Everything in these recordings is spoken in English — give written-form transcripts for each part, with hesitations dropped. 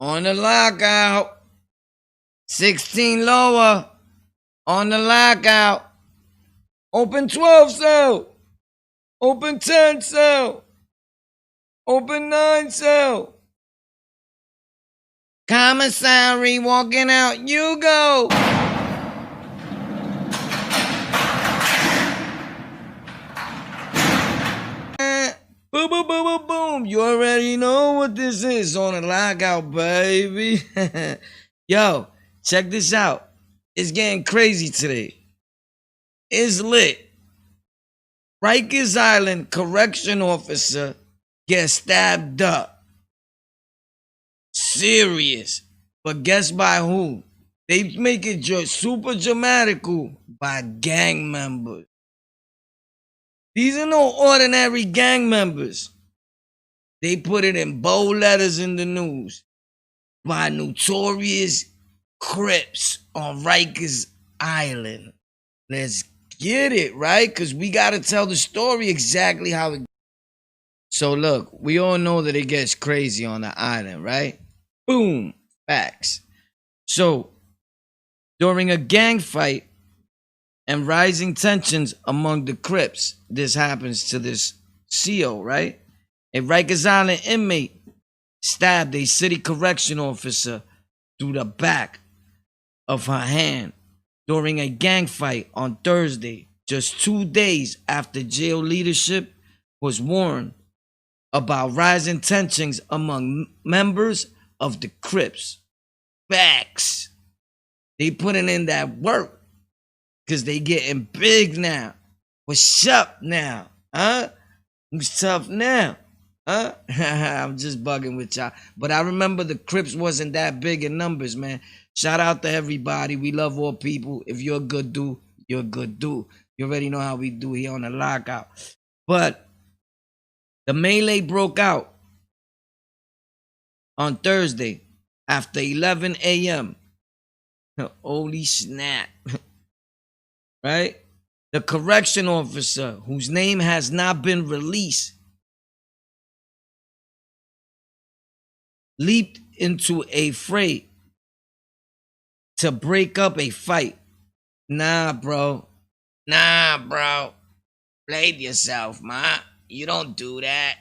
On the lockout. 16 lower. On the lockout. Open 12 cell. Open 10 cell. Open 9 cell. Commissary walking out. You go. Boom, boom, boom, boom, boom. You already know what this is. On the lockout, baby. Yo, check this out. It's getting crazy today. It's lit. Rikers Island correction officer gets stabbed up. Serious. But guess by who? They make it super dramatical by gang members. These are no ordinary gang members. They put it in bold letters in the news. By notorious Crips on Rikers Island. Let's get it, right? Because we got to tell the story exactly how it. So look, we all know that it gets crazy on the island, right? Boom. Facts. So, during a gang fight and rising tensions among the Crips, this happens to this CO, right? A Rikers Island inmate stabbed a city correction officer through the back of her hand during a gang fight on Thursday, just 2 days after jail leadership was warned about rising tensions among members of the Crips. Facts. They putting in that work because they getting big now. What's up now? Huh? Who's tough now? Huh? I'm just bugging with y'all. But I remember the Crips wasn't that big in numbers, man. Shout out to everybody. We love all people. If you're a good dude, you're a good dude. You already know how we do here on the lockout. But the melee broke out on Thursday after 11 a.m. Holy snap. Right? The correction officer, whose name has not been released, leaped into a fray to break up a fight. Nah, bro. Played yourself, ma. You don't do that.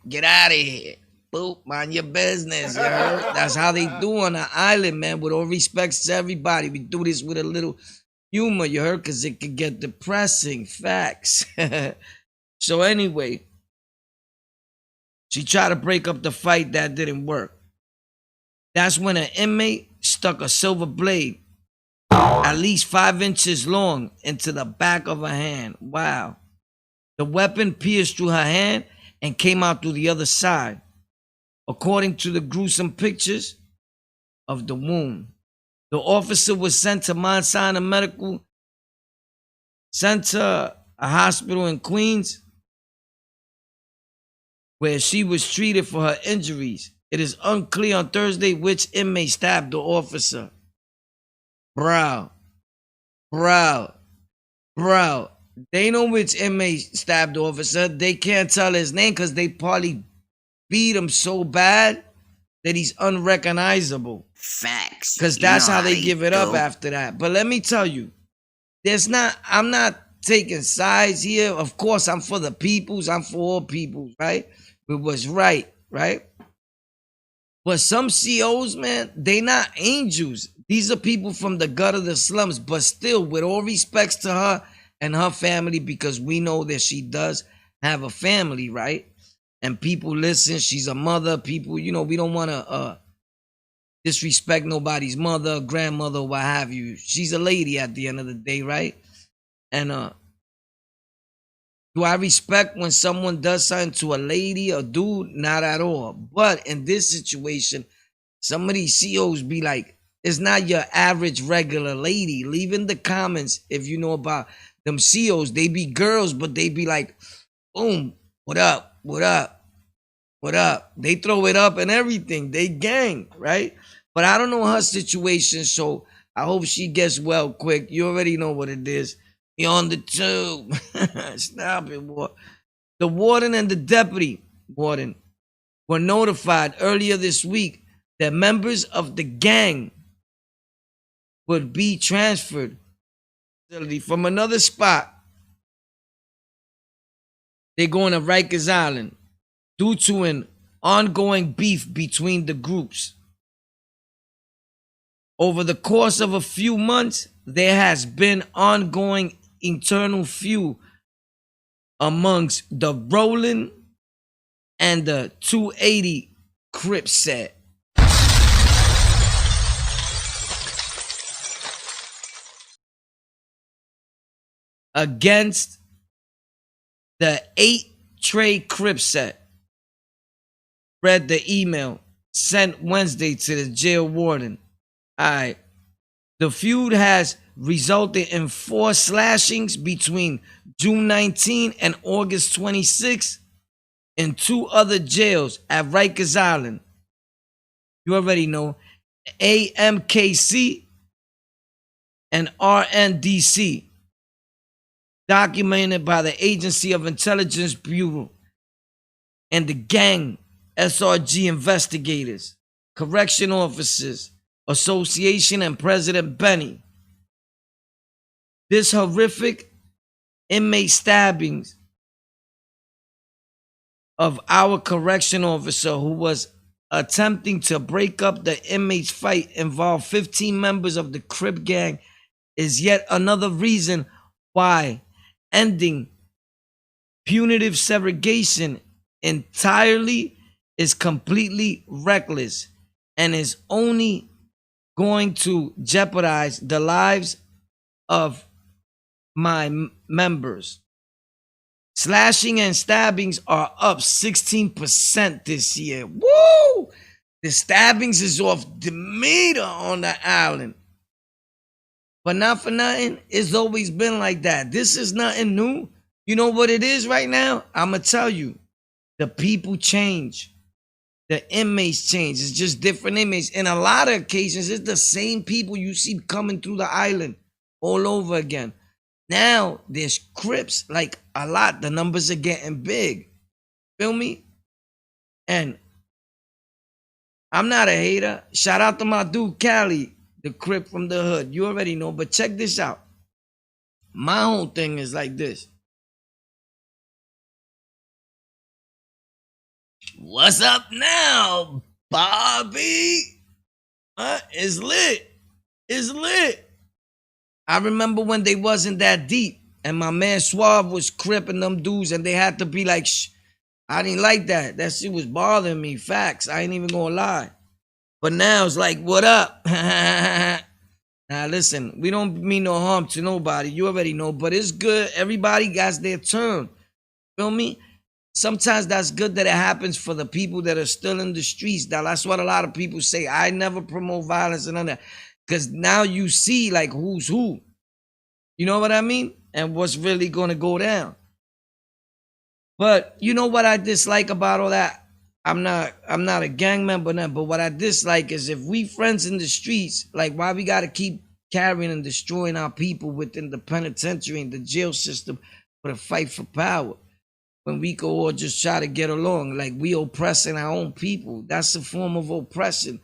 Get out of here. Boop, mind your business, you heard? That's how they do on the island, man. With all respects to everybody, we do this with a little humor, you heard? Because it could get depressing. Facts. So anyway, she tried to break up the fight. That didn't work. That's when an inmate stuck a silver blade at least 5 inches long into the back of her hand. Wow. The weapon pierced through her hand and came out through the other side, according to the gruesome pictures of the wound. The officer was sent to Mount Sinai Medical Center, a hospital in Queens, where she was treated for her injuries. It is unclear on Thursday which inmate stabbed the officer. Bro. They know which inmate stabbed the officer. They can't tell his name because they probably beat him so bad that he's unrecognizable. Facts. Because that's how they give it up after that. But let me tell you, I'm not taking sides here. Of course, I'm for the peoples. I'm for all peoples, right? It was right? But some COs, man, they not angels. These are people from the gut of the slums. But still, with all respects to her and her family, because we know that she does have a family, right? And people listen. She's a mother. People, we don't want to disrespect nobody's mother, grandmother, what have you. She's a lady at the end of the day, right? And do I respect when someone does something to a lady or dude? Not at all. But in this situation, some of these COs be like, it's not your average regular lady. Leave in the comments if you know about them COs. They be girls, but they be like, boom, what up? They throw it up and everything. They gang, right? But I don't know her situation, so I hope she gets well quick. You already know what it is. You're on the tube. Stop it, boy. The warden and the deputy warden were notified earlier this week the members of the gang would be transferred from another spot. They're going to Rikers Island due to an ongoing beef between the groups. Over the course of a few months, there has been ongoing internal feud amongst the Rollin and the 280 Crips set. Against the 8-tray Crips set. Read the email sent Wednesday to the jail warden. Alright. The feud has resulted in 4 slashings between June 19 and August 26 in 2 other jails at Rikers Island. You already know. AMKC and RNDC. Documented by the Agency of Intelligence Bureau and the gang SRG investigators, correction officers, association, and President Benny. This horrific inmate stabbings of our correction officer who was attempting to break up the inmates' fight involved 15 members of the Crips Gang is yet another reason why ending punitive segregation entirely is completely reckless and is only going to jeopardize the lives of my members. Slashing and stabbings are up 16% this year. Woo! The stabbings is off the meter on the island. But not for nothing, it's always been like that. This is nothing new. You know what it is right now? I'm going to tell you. The people change. The inmates change. It's just different inmates. In a lot of occasions, it's the same people you see coming through the island all over again. Now, there's Crips, like a lot. The numbers are getting big. Feel me? And I'm not a hater. Shout out to my dude, Cali, the Crip from the hood. You already know, but check this out. My whole thing is like this. What's up now, Bobby? It's lit. It's lit. I remember when they wasn't that deep and my man Suave was cripping them dudes and they had to be like, shh. I didn't like that. That shit was bothering me. Facts. I ain't even gonna lie. But now it's like, what up? Now listen, we don't mean no harm to nobody. You already know, but it's good. Everybody got their turn. Feel me? Sometimes that's good that it happens for the people that are still in the streets. That's what a lot of people say. I never promote violence and none of that. Because now you see like who's who. You know what I mean? And what's really going to go down. But you know what I dislike about all that? I'm not a gang member now, but what I dislike is if we friends in the streets, like why we got to keep carrying and destroying our people within the penitentiary and the jail system for the fight for power. When we could all just try to get along, like we oppressing our own people. That's a form of oppression.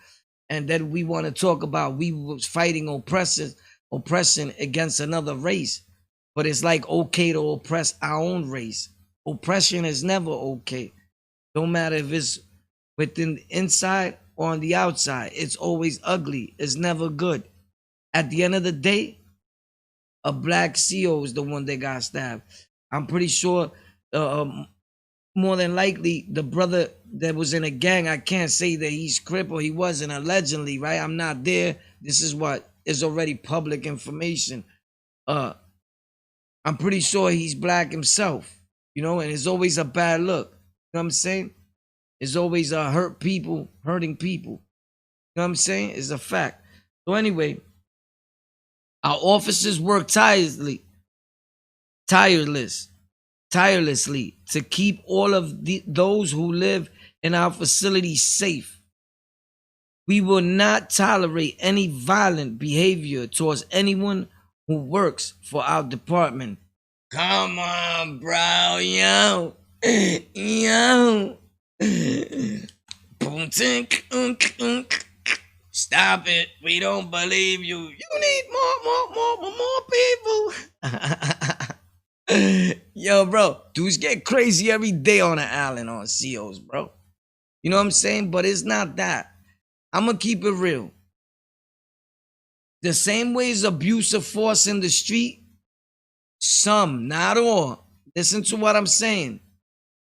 And then we want to talk about we was fighting oppression against another race. But it's like okay to oppress our own race. Oppression is never okay. Don't matter if it's within the inside or on the outside. It's always ugly. It's never good. At the end of the day, a black CO is the one that got stabbed. I'm pretty sure more than likely the brother that was in a gang, I can't say that he's Crip or he wasn't, allegedly, right? I'm not there. This is what is already public information. I'm pretty sure he's black himself, you know, and it's always a bad look. You know what I'm saying? It's always hurting people. You know what I'm saying? It's a fact. So anyway, our officers work tirelessly to keep all of those who live in our facilities safe. We will not tolerate any violent behavior towards anyone who works for our department. Come on, bro, yo. Yo. Boom, tink, unk. Stop it. We don't believe you. You need more people. Yo, bro, dudes get crazy every day on the island on COs, bro. You know what I'm saying? But it's not that. I'm going to keep it real. The same way as abuse of force in the street, some, not all. Listen to what I'm saying.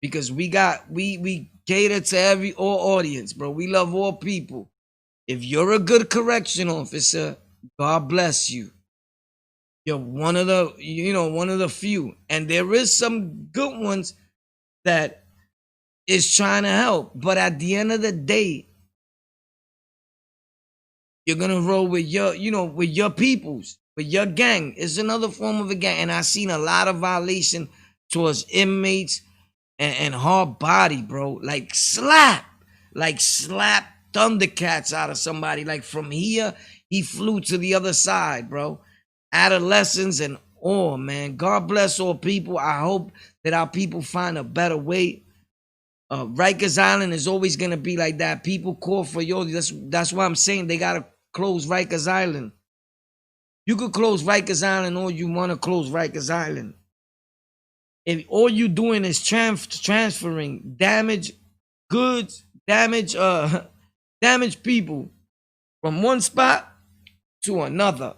Because we cater to all audience, bro. We love all people. If you're a good correction officer, God bless you. You're one of the few. And there is some good ones that is trying to help. But at the end of the day, you're gonna roll with with your peoples, with your gang. It's another form of a gang. And I've seen a lot of violation towards inmates and hard body, bro. Like slap Thundercats out of somebody. Like from here, he flew to the other side, bro. Adolescents and all, man. God bless all people. I hope that our people find a better way. Rikers Island is always gonna be like that. People call for that's why I'm saying they gotta close Rikers Island. You could close Rikers Island or you want to close Rikers Island. If all you doing is transferring damaged goods, damaged people from one spot to another.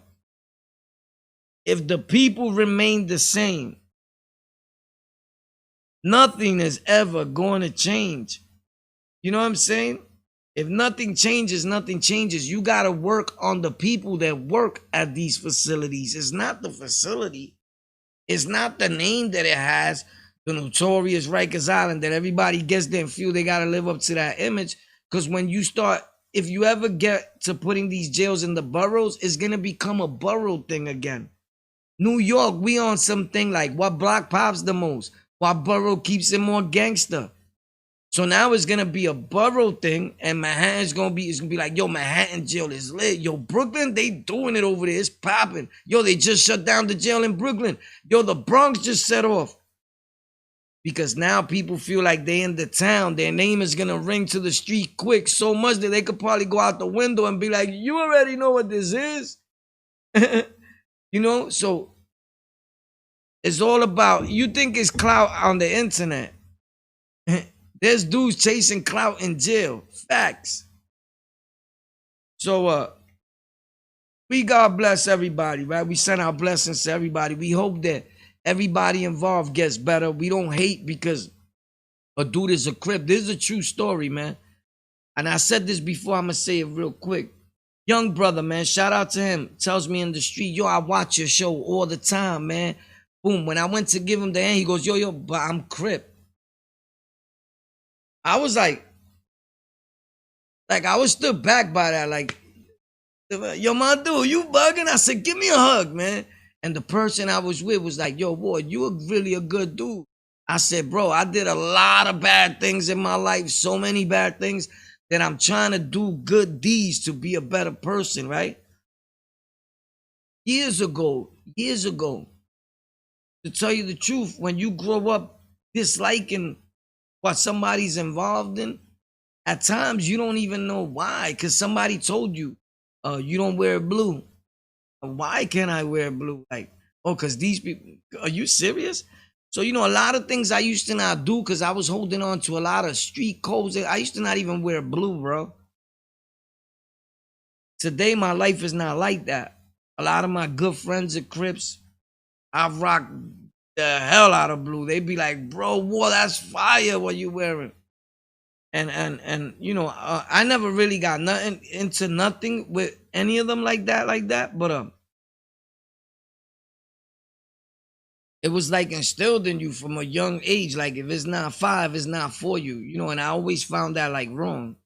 If the people remain the same, nothing is ever going to change. You know what I'm saying? If nothing changes, nothing changes. You got to work on the people that work at these facilities. It's not the facility. It's not the name that it has, the notorious Rikers Island, that everybody gets there and feel they got to live up to that image. Because when you start, if you ever get to putting these jails in the boroughs, it's going to become a borough thing again. New York, we on something like what block pops the most, what borough keeps it more gangster. So now it's going to be a borough thing, and Manhattan's going to be like, yo, Manhattan jail is lit. Yo, Brooklyn, they doing it over there. It's popping. Yo, they just shut down the jail in Brooklyn. Yo, the Bronx just set off. Because now people feel like they in the town. Their name is going to ring to the street quick so much that they could probably go out the window and be like, you already know what this is. You know, so it's all about, you think it's clout on the internet. There's dudes chasing clout in jail. Facts. So we God bless everybody, right? We send our blessings to everybody. We hope that everybody involved gets better. We don't hate because a dude is a Crip. This is a true story, man. And I said this before, I'm going to say it real quick. Young brother, man, shout out to him. Tells me in the street, yo, I watch your show all the time, man. Boom. When I went to give him the hand, he goes, yo, but I'm Crip. I was like I was still back by that. Like, yo, my dude, you bugging? I said, give me a hug, man. And the person I was with was like, yo, boy, you really a good dude. I said, bro, I did a lot of bad things in my life, so many bad things, that I'm trying to do good deeds to be a better person, right? Years ago, to tell you the truth, when you grow up disliking what somebody's involved in, at times you don't even know why, because somebody told you, you don't wear blue. Why can't I wear blue? Like, oh, because these people, are you serious? So, you know, a lot of things I used to not do because I was holding on to a lot of street codes. I used to not even wear blue, bro. Today, my life is not like that. A lot of my good friends are Crips. I rock the hell out of blue. They be like, bro, whoa, that's fire what you wearing. And you know, I never really got into nothing with any of them like that. But it was like instilled in you from a young age. Like, if it's not 5, it's not for you. You know, and I always found that like wrong.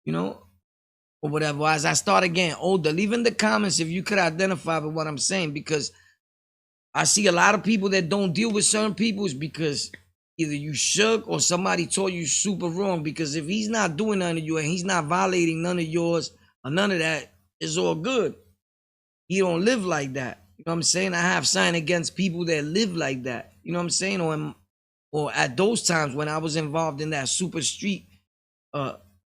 You know, or whatever. As I start getting older, leave in the comments if you could identify with what I'm saying, because I see a lot of people that don't deal with certain people is because either you shook or somebody told you super wrong. Because if he's not doing none of you and he's not violating none of yours or none of that, it's all good. He don't live like that. You know what I'm saying? I have signed against people that live like that. You know what I'm saying? Or at those times when I was involved in that super street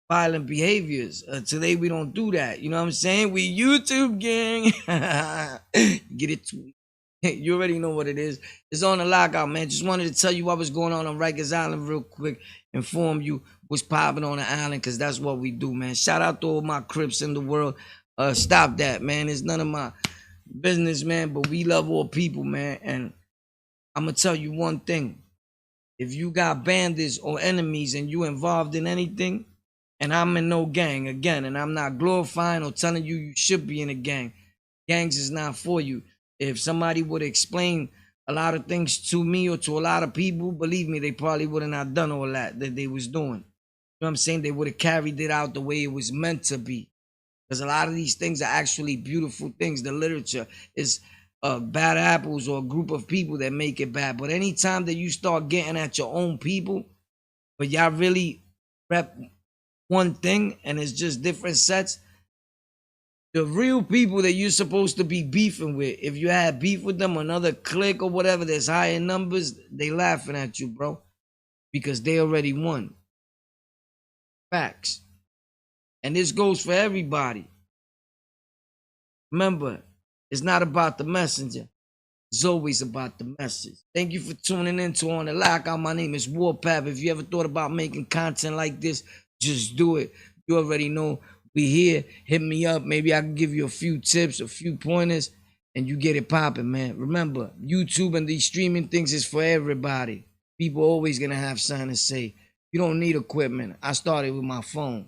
violent behaviors. Today we don't do that. You know what I'm saying? We YouTube gang. Get it to you already know what it is. It's on the LocKout, man. Just wanted to tell you what was going on Rikers Island real quick. Inform you what's popping on the island, because that's what we do, man. Shout out to all my Crips in the world. Stop that, man. It's none of my business, man. But we love all people, man. And I'm going to tell you one thing. If you got bandits or enemies and you involved in anything, and I'm in no gang, again, and I'm not glorifying or telling you you should be in a gang. Gangs is not for you. If somebody would explain a lot of things to me or to a lot of people, believe me, they probably would have not done all that they was doing. You know what I'm saying? They would have carried it out the way it was meant to be. Because a lot of these things are actually beautiful things. The literature is bad apples or a group of people that make it bad. But anytime that you start getting at your own people, but y'all really rep one thing and it's just different sets, the real people that you're supposed to be beefing with, if you had beef with them, another clique or whatever that's high in numbers, they laughing at you, bro, because they already won. Facts. And this goes for everybody. Remember, it's not about the messenger. It's always about the message. Thank you for tuning in to On the LocKout. My name is Warpap. If you ever thought about making content like this, just do it. You already know we here. Hit me up. Maybe I can give you a few tips, a few pointers, and you get it popping, man. Remember, YouTube and these streaming things is for everybody. People always going to have something to say. You don't need equipment. I started with my phone.